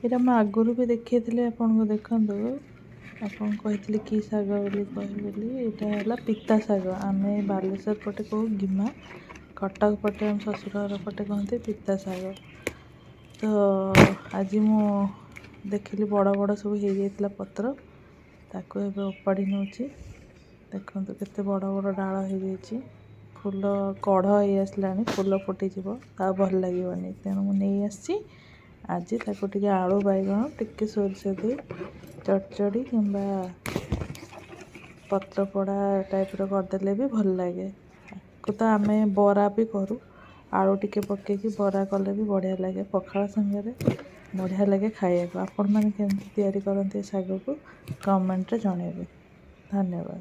ଏଇଟା ମୁଁ ଆଗରୁ ବି ଦେଖେଇଥିଲି ଆପଣଙ୍କୁ, ଦେଖନ୍ତୁ ଆପଣ କହିଥିଲି କି ଶାଗ ବୋଲି କହିବି ବୋଲି। ଏଇଟା ହେଲା ପିତା ଶାଗ, ଆମେ ବାଲେଶ୍ୱର ପଟେ କହୁ ଗିମା, କଟକ ପଟେ ଆମ ଶ୍ୱଶୁରଘର ପଟେ କହନ୍ତି ପିତା ଶାଗ। ତ ଆଜି ମୁଁ ଦେଖିଲି ବଡ଼ ବଡ଼ ସବୁ ହେଇଯାଇଥିଲା ପତ୍ର, ତାକୁ ଏବେ ଓପାଡ଼ି ନେଉଛି। ଦେଖନ୍ତୁ କେତେ ବଡ଼ ବଡ଼ ଡାଳ ହେଇଯାଇଛି, ଫୁଲ କଢ଼ ହେଇ ଆସିଲାଣି, ଫୁଲ ଫୁଟିଯିବ ଆଉ ଭଲ ଲାଗିବନି, ତେଣୁ ମୁଁ ନେଇ ଆସିଛି। ଆଜି ତାକୁ ଟିକେ ଆଳୁ ବାଇଗଣ ଟିକେ ସୋରିଷ ଦେଇ ଚଡ଼ଚଡ଼ି କିମ୍ବା ପତ୍ର ପୋଡ଼ା ଟାଇପ୍ର କରିଦେଲେ ବି ଭଲ ଲାଗେ। ତାକୁ ତ ଆମେ ବରା ବି କରୁ, ଆଳୁ ଟିକେ ପକେଇକି ବରା କଲେ ବି ବଢ଼ିଆ ଲାଗେ, ପଖାଳ ସାଙ୍ଗରେ ବଢ଼ିଆ ଲାଗେ ଖାଇବାକୁ। ଆପଣମାନେ କେମିତି ତିଆରି କରନ୍ତି ଏ ଶାଗକୁ କମେଣ୍ଟରେ ଜଣାଇବେ। ଧନ୍ୟବାଦ।